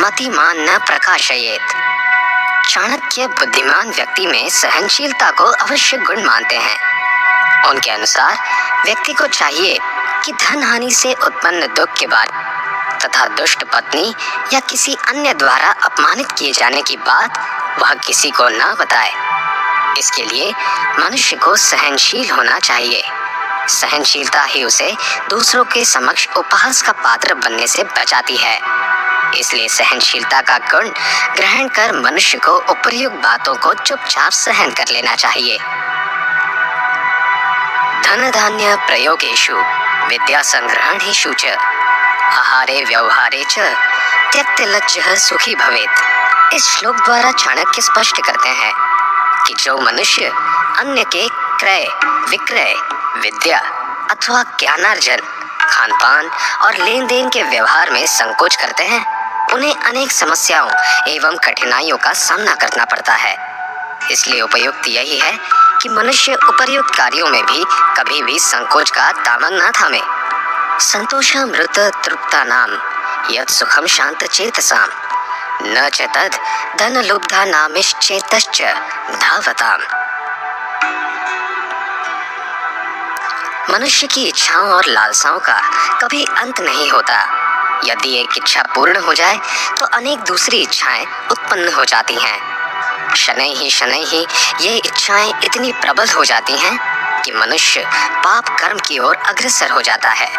मतिमान न प्रकाशयेत। चाणक्य बुद्धिमान व्यक्ति में सहनशीलता को अवश्य गुण मानते हैं। उनके अनुसार व्यक्ति को चाहिए कि धन हानि से उत्पन्न दुख के बाद तथा दुष्ट पत्नी या किसी अन्य द्वारा अपमानित किए जाने की बात वह किसी को न बताए। इसके लिए मनुष्य को सहनशील होना चाहिए। सहनशीलता ही उसे दूसरों के समक्ष उपहास का पात्र बनने से बचाती है। इसलिए सहनशीलता का गुण ग्रहण कर मनुष्य को उपर्युक्त बातों को चुपचाप सहन कर लेना चाहिए। धन धान्य प्रयोगेषु विद्या संग्रहणेषु च आहारे व्यवहारे च त्यक्त लज्जः सुखी भवेत्। इस श्लोक द्वारा चाणक्य स्पष्ट करते हैं कि जो मनुष्य अन्य के क्रय विक्रय विद्या अथवा ज्ञानार्जन खानपान और लेन देन के व्यवहार में संकोच करते हैं, उन्हें अनेक समस्याओं एवं कठिनाइयों का सामना करना पड़ता है। इसलिए उपयुक्त यही है कि मनुष्य उपर्युक्त कार्यों में भी कभी भी संकोच का दामन न थामे। संतोषामृत तृप्तानाम यत् सुखम शांत चेतसाम न च तद धन लुब्धा नामिश्चेतश्च धावताम। मनुष्य की इच्छाओं और लालसाओं का कभी अंत नहीं होता। यदि एक इच्छा पूर्ण हो जाए तो अनेक दूसरी इच्छाएं उत्पन्न हो जाती हैं। शनै ही ये इच्छाएं इतनी प्रबल हो जाती हैं कि मनुष्य पाप कर्म की ओर अग्रसर हो जाता है।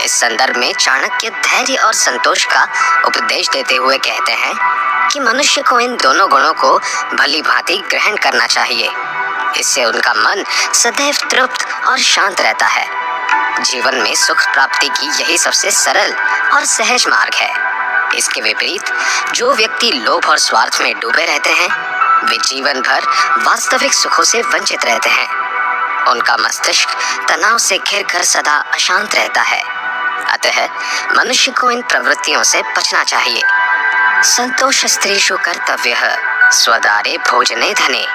इस संदर्भ में चाणक्य धैर्य और संतोष का उपदेश देते हुए कहते हैं कि मनुष्य को इन दोनों गुणों को भली भांति ग्रहण करना चाहिए। इससे उनका मन सदैव तृप्त और शांत रहता है। जीवन में सुख प्राप्ति की यही सबसे सरल और सहज मार्ग है। इसके विपरीत जो व्यक्ति लोभ और स्वार्थ में डूबे रहते हैं, वे जीवन भर वास्तविक सुखों से वंचित रहते हैं। उनका मस्तिष्क तनाव से घिरकर सदा अशांत रहता है। अतः मनुष्य को इन प्रवृत्तियों से बचना चाहिए। संतोष स्त्रीषु कर्तव्यः स्वदारे भोजने धने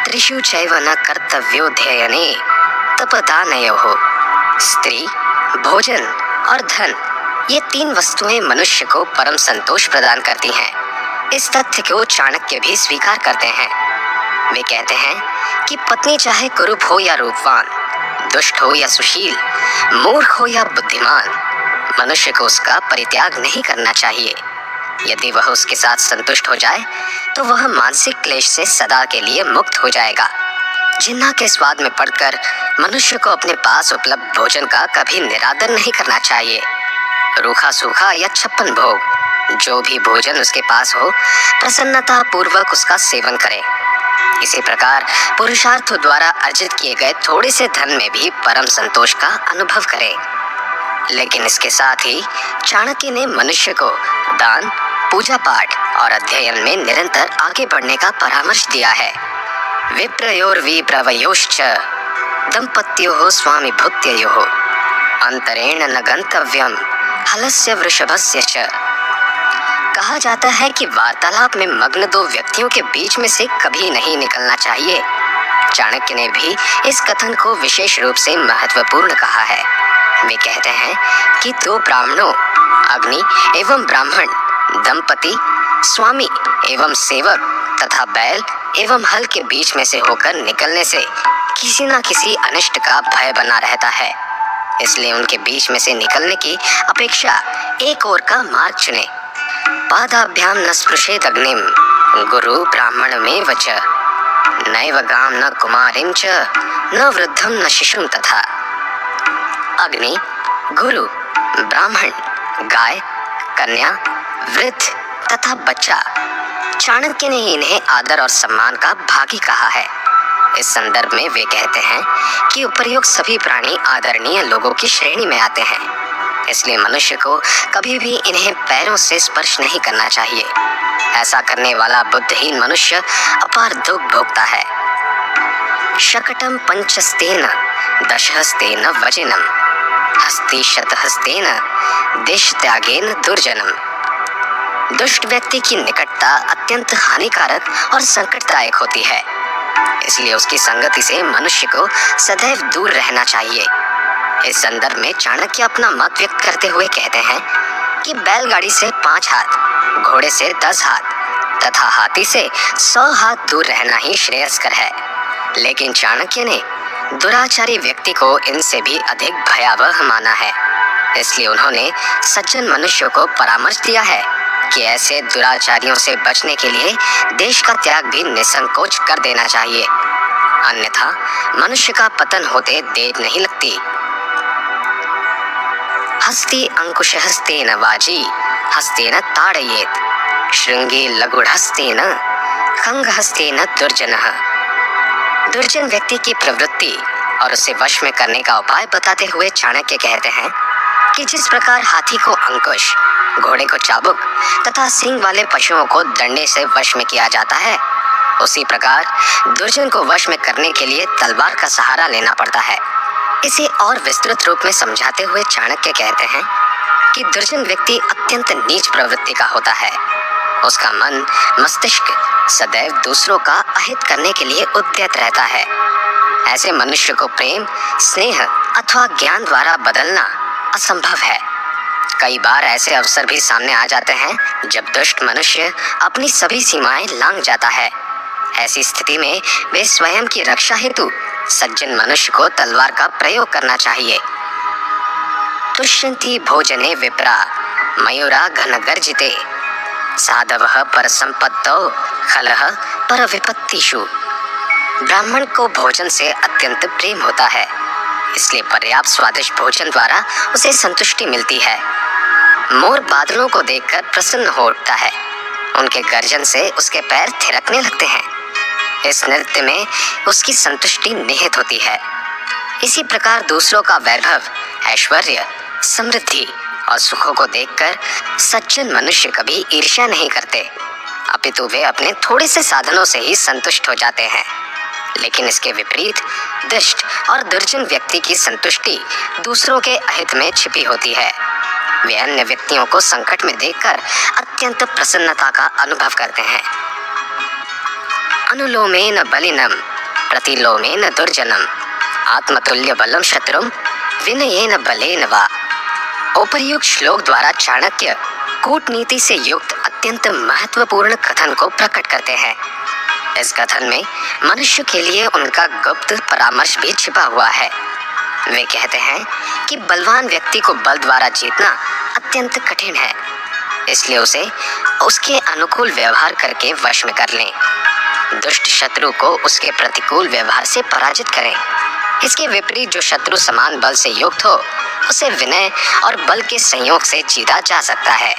त्रिषु चैव न कर्तव्यो ध्ययने तपदानयोः। स्त्री, भोजन और धन, ये तीन वस्तुएं मनुष्य को परम संतोष प्रदान करती हैं। इस तथ्य को चाणक्य भी स्वीकार करते हैं। वे कहते हैं कि पत्नी चाहे कुरूप हो या रूपवान, दुष्ट हो या सुशील, मूर्ख हो या बुद्धिमान, मनुष्य को उसका परित्याग नहीं करना चाहिए। यदि वह उसके साथ संतुष्ट हो जाए तो वह मानसिक क्लेश से सदा के लिए मुक्त हो जाएगा। जिन्ना के स्वाद में पड़कर मनुष्य को अपने पास उपलब्ध भोजन का कभी निरादर नहीं करना चाहिए। रूखा सूखा या छप्पन भोग, जो भी भोजन उसके पास हो, प्रसन्नता पूर्वक उसका सेवन करे। इसी प्रकार पुरुषार्थों द्वारा अर्जित किए गए थोड़े से धन में भी परम संतोष का अनुभव करे। लेकिन इसके साथ ही चाणक्य ने मनुष्य को दान, पूजा पाठ और अध्ययन में निरंतर आगे बढ़ने का परामर्श दिया है। विप्रयोर्विप्रवयोश्च दंपत्योः स्वामी भुक्त्ययोः अंतरेण न गंतव्यम हलस्य वृषभस्य च। कहा जाता है कि वार्तालाप में मग्न दो व्यक्तियों के बीच में से कभी नहीं निकलना चाहिए। चाणक्य ने भी इस कथन को विशेष रूप से महत्वपूर्ण कहा है। वे कहते हैं कि दो ब्राह्मणों, अग्नि एवं ब्राह्मण, दंपति, स्वामी एवं सेवक तथा बैल एवं हल के बीच में से होकर निकलने से किसी न किसी अनिष्ट का भय बना रहता है। इसलिए उनके बीच में से निकलने की अपेक्षा एक और का मार्ग चुने। पादाभ्याम न स्पृशेत अग्निम गुरु ब्राह्मण में वच नैव गाम न कुमारीं च न वृद्धम न शिशुम तथा। अग्नि, गुरु, ब्राह्मण, गाय, कन्या, वृद्ध तथा बच्चा, चाणक्य ने इन्हें आदर और सम्मान का भागी कहा है। इस संदर्भ में वे कहते हैं कि उपर्युक्त सभी प्राणी आदरणीय लोगों की श्रेणी में आते हैं। इसलिए मनुष्य को कभी भी इन्हें पैरों से स्पर्श नहीं करना चाहिए। ऐसा करने वाला बुद्धिहीन मनुष्य अपार दुख भोगता है। शकटम पंचस्तेन दशहस्तेन वजनम हस्ति शतहस्तेन देश त्यागेन दुर्जनम। दुष्ट व्यक्ति की निकटता अत्यंत हानिकारक और संकटदायक होती है। इसलिए उसकी संगति से मनुष्य को सदैव दूर रहना चाहिए। इस संदर्भ में चाणक्य अपना मत व्यक्त करते हुए कहते हैं कि बैलगाड़ी से 5 हाथ घोड़े से 10 हाथ तथा हाथी से 100 हाथ दूर रहना ही श्रेयस्कर है। लेकिन चाणक्य ने दुराचारी व्यक्ति को इनसे भी अधिक भयावह माना है। इसलिए उन्होंने सज्जन मनुष्यों को परामर्श दिया है कि ऐसे दुराचारियों से बचने के लिए देश का त्याग भी निसंकोच कर देना चाहिए, अन्यथा मनुष्य का पतन होते देर नहीं लगती। हस्ति अंकुशहस्तेन वाजी हस्तेन ताड़येत् श्रृंगी लघुहस्तेन खंगहस्तेन दुर्जनः। दुर्जन व्यक्ति की प्रवृत्ति और उसे वश में करने का उपाय बताते हुए चाणक्य कहते हैं कि जिस प्रकार हाथी को अंकुश, घोड़े को चाबुक तथा सींग वाले पशुओं को डंडे से वश में किया जाता है, उसी प्रकार दुर्जन को वश में करने के लिए तलवार का सहारा लेना पड़ता है। इसे और विस्तृत रूप में समझाते हुए चाणक्य कहते हैं कि दुर्जन व्यक्ति अत्यंत नीच प्रवृत्ति का होता है। उसका मन, मस्तिष्क सदैव दूसरों का अहित करने के लिए उद्यत रहता है। ऐसे मनुष्य को प्रेम, स्नेह अथवा ज्ञान द्वारा बदलना असंभव है। कई बार ऐसे अवसर भी सामने आ जाते हैं जब दुष्ट मनुष्य अपनी सभी सीमाएं लांघ जाता है। ऐसी स्थिति में वे स्वयं की रक्षा हेतु सज्जन मनुष्य को तलवार का प्रयोग करना चाहिए। तुष्यन्ति भोजने विप्रा मयूरा घन गर्जिते साधवः पर संपत्तौ खलः पर विपत्तिषु। ब्राह्मण को भोजन से अत्यंत प्रेम होता है, इसलिए पर्याप्त स्वादिष्ट भोजन द्वारा उसे संतुष्टि मिलती है। मोर बादलों को देखकर प्रसन्न हो उठता है, उनके गर्जन से उसके पैर थिरकने लगते हैं। इस नृत्य में उसकी संतुष्टि निहित होती है। इसी प्रकार दूसरों का वैभव, ऐश्वर्य, समृद्धि और सुखों को देखकर सज्जन मनुष्य कभी ईर्ष्या नहीं करते, अपितु वे अपने थोड़े से साधनों से ही संतुष्ट हो जाते हैं। लेकिन इसके विपरीत दुष्ट और दुर्जन व्यक्ति की संतुष्टि दूसरों के अहित में छिपी होती है। वे अन्य व्यक्तियों को संकट में देखकर अत्यंत प्रसन्नता का अनुभव करते हैं। अनुलोमेन बलिनम प्रतिलोमेन दुर्जनम आत्मतुल्य बलम शत्रुम विनयेन बलेन वा। उपर्युक्त श्लोक द्वारा चाणक्य कूटनीति से युक्त अत्यंत महत्वपूर्ण कथन को प्रकट करते हैं। इस कथन में मनुष्य के लिए उनका गुप्त परामर्श भी छिपा हुआ है। वे कहते हैं कि बलवान व्यक्ति को बल द्वारा जीतना अत्यंत कठिन है, इसलिए उसे उसके अनुकूल व्यवहार करके वश में कर लें। दुष्ट शत्रु को उसके प्रतिकूल व्यवहार से पराजित करें। इसके विपरीत जो शत्रु समान बल से युक्त हो, उसे विनय और बल के संयोग से जीता जा सकता है।